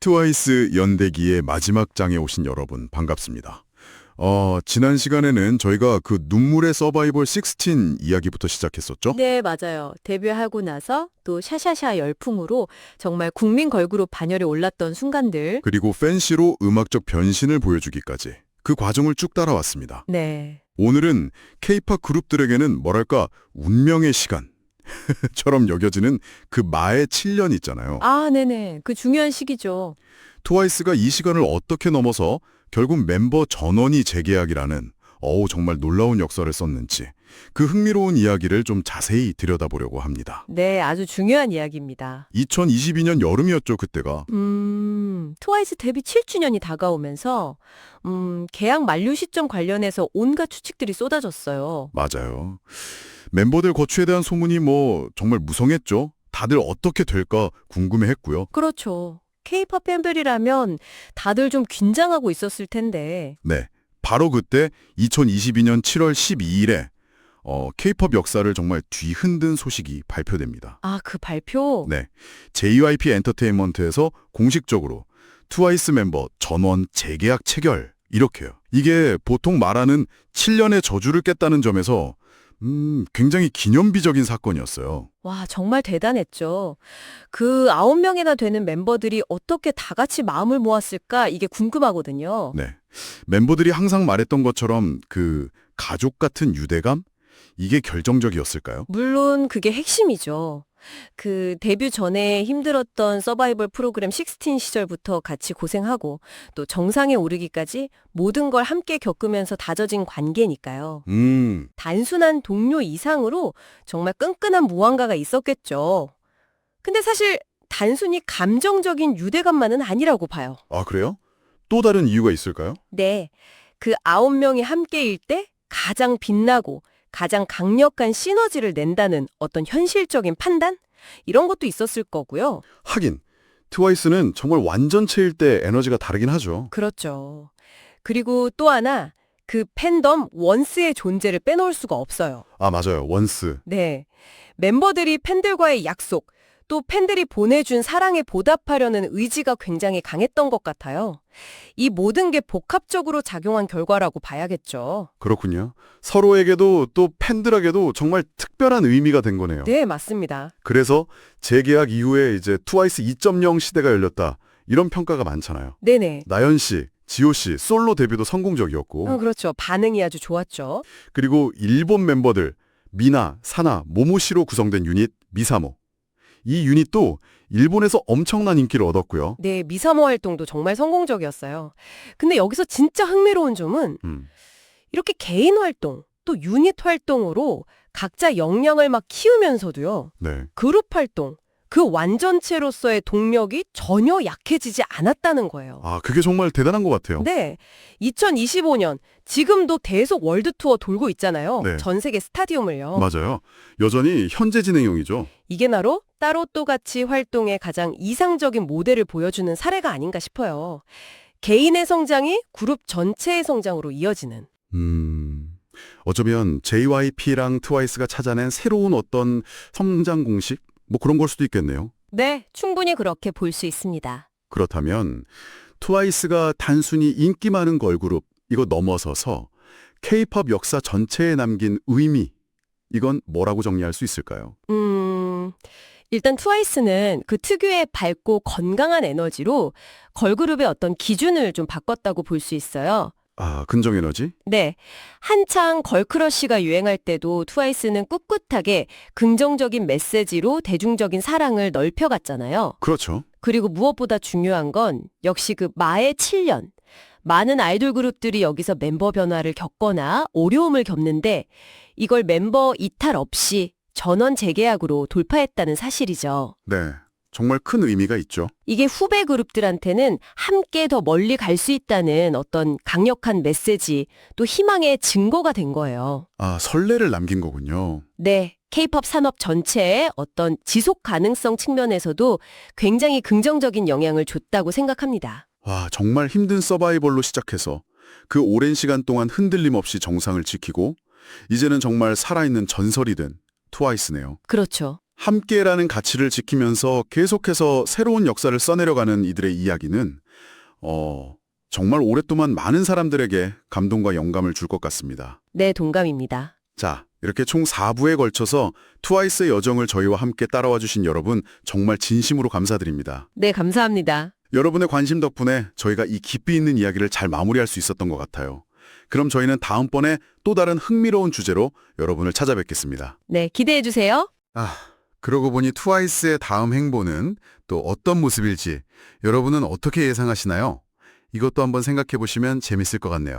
트와이스 연대기의 마지막 장에 오신 여러분 반갑습니다. 지난 시간에는 저희가 그 눈물의 서바이벌 16 이야기부터 시작했었죠? 네, 맞아요. 데뷔하고 나서 또 샤샤샤 열풍으로 정말 국민 걸그룹 반열에 올랐던 순간들. 그리고 팬시로 음악적 변신을 보여주기까지 그 과정을 쭉 따라왔습니다. 네. 오늘은 K-팝 그룹들에게는 뭐랄까 운명의 시간처럼 여겨지는 그 마의 7년 있잖아요. 아, 네네. 그 중요한 시기죠. 트와이스가 이 시간을 어떻게 넘어서 결국 멤버 전원이 재계약이라는 정말 놀라운 역사를 썼는지 그 흥미로운 이야기를 좀 자세히 들여다보려고 합니다. 네, 아주 중요한 이야기입니다. 2022년 여름이었죠, 그때가. 트와이스 데뷔 7주년이 다가오면서 계약 만료 시점 관련해서 온갖 추측들이 쏟아졌어요. 맞아요. 멤버들 거취에 대한 소문이 정말 무성했죠. 다들 어떻게 될까 궁금해했고요. 그렇죠. K-팝 팬들이라면 다들 좀 긴장하고 있었을 텐데. 네, 바로 그때 2022년 7월 12일에 K-팝 역사를 정말 뒤흔든 소식이 발표됩니다. 아, 그 발표? 네, JYP 엔터테인먼트에서 공식적으로 트와이스 멤버 전원 재계약 체결 이렇게요. 이게 보통 말하는 7년의 저주를 깼다는 점에서 굉장히 기념비적인 사건이었어요. 와, 정말 대단했죠. 그 9명이나 되는 멤버들이 어떻게 다 같이 마음을 모았을까 이게 궁금하거든요. 네, 멤버들이 항상 말했던 것처럼 그 가족 같은 유대감? 이게 결정적이었을까요? 물론 그게 핵심이죠. 그 데뷔 전에 힘들었던 서바이벌 프로그램 16 시절부터 같이 고생하고 또 정상에 오르기까지 모든 걸 함께 겪으면서 다져진 관계니까요. 단순한 동료 이상으로 정말 끈끈한 무언가가 있었겠죠. 근데 사실 단순히 감정적인 유대감만은 아니라고 봐요. 아, 그래요? 또 다른 이유가 있을까요? 네, 그 9명이 함께일 때 가장 빛나고 가장 강력한 시너지를 낸다는 어떤 현실적인 판단? 이런 것도 있었을 거고요. 하긴 트와이스는 정말 완전체일 때 에너지가 다르긴 하죠. 그렇죠. 그리고 또 하나, 그 팬덤 원스의 존재를 빼놓을 수가 없어요. 아, 맞아요. 원스. 네. 멤버들이 팬들과의 약속, 또 팬들이 보내준 사랑에 보답하려는 의지가 굉장히 강했던 것 같아요. 이 모든 게 복합적으로 작용한 결과라고 봐야겠죠. 그렇군요. 서로에게도 또 팬들에게도 정말 특별한 의미가 된 거네요. 네, 맞습니다. 그래서 재계약 이후에 이제 트와이스 2.0 시대가 열렸다. 이런 평가가 많잖아요. 네네. 나연 씨, 지호 씨 솔로 데뷔도 성공적이었고 그렇죠. 반응이 아주 좋았죠. 그리고 일본 멤버들 미나, 사나, 모모시로 구성된 유닛 미사모. 이 유닛도 일본에서 엄청난 인기를 얻었고요. 네, 미사모 활동도 정말 성공적이었어요. 근데 여기서 진짜 흥미로운 점은 이렇게 개인 활동, 또 유닛 활동으로 각자 역량을 막 키우면서도요. 네. 그룹 활동, 그 완전체로서의 동력이 전혀 약해지지 않았다는 거예요. 아, 그게 정말 대단한 것 같아요. 네, 2025년 지금도 계속 월드 투어 돌고 있잖아요. 네. 전 세계 스타디움을요. 맞아요. 여전히 현재 진행형이죠. 이게 나로 따로 또 같이 활동의 가장 이상적인 모델을 보여주는 사례가 아닌가 싶어요. 개인의 성장이 그룹 전체의 성장으로 이어지는. 어쩌면 JYP랑 트와이스가 찾아낸 새로운 어떤 성장 공식? 그런 걸 수도 있겠네요. 네, 충분히 그렇게 볼 수 있습니다. 그렇다면 트와이스가 단순히 인기 많은 걸그룹 이거 넘어서서 K-팝 역사 전체에 남긴 의미 이건 뭐라고 정리할 수 있을까요? 일단 트와이스는 그 특유의 밝고 건강한 에너지로 걸그룹의 어떤 기준을 좀 바꿨다고 볼 수 있어요. 아, 긍정 에너지? 네, 한창 걸크러쉬가 유행할 때도 트와이스는 꿋꿋하게 긍정적인 메시지로 대중적인 사랑을 넓혀갔잖아요. 그렇죠. 그리고 무엇보다 중요한 건 역시 그 마의 7년. 많은 아이돌 그룹들이 여기서 멤버 변화를 겪거나 어려움을 겪는데 이걸 멤버 이탈 없이 전원 재계약으로 돌파했다는 사실이죠. 네, 정말 큰 의미가 있죠. 이게 후배 그룹들한테는 함께 더 멀리 갈 수 있다는 어떤 강력한 메시지, 또 희망의 증거가 된 거예요. 아, 선례를 남긴 거군요. 네, K-팝 산업 전체의 어떤 지속 가능성 측면에서도 굉장히 긍정적인 영향을 줬다고 생각합니다. 와, 정말 힘든 서바이벌로 시작해서 그 오랜 시간 동안 흔들림 없이 정상을 지키고 이제는 정말 살아있는 전설이 된 트와이스네요. 그렇죠. 함께라는 가치를 지키면서 계속해서 새로운 역사를 써내려가는 이들의 이야기는 정말 오랫동안 많은 사람들에게 감동과 영감을 줄 것 같습니다. 네, 동감입니다. 자, 이렇게 총 4부에 걸쳐서 트와이스의 여정을 저희와 함께 따라와 주신 여러분 정말 진심으로 감사드립니다. 네, 감사합니다. 여러분의 관심 덕분에 저희가 이 깊이 있는 이야기를 잘 마무리할 수 있었던 것 같아요. 그럼 저희는 다음번에 또 다른 흥미로운 주제로 여러분을 찾아뵙겠습니다. 네, 기대해 주세요. 그러고 보니 트와이스의 다음 행보는 또 어떤 모습일지 여러분은 어떻게 예상하시나요? 이것도 한번 생각해 보시면 재밌을 것 같네요.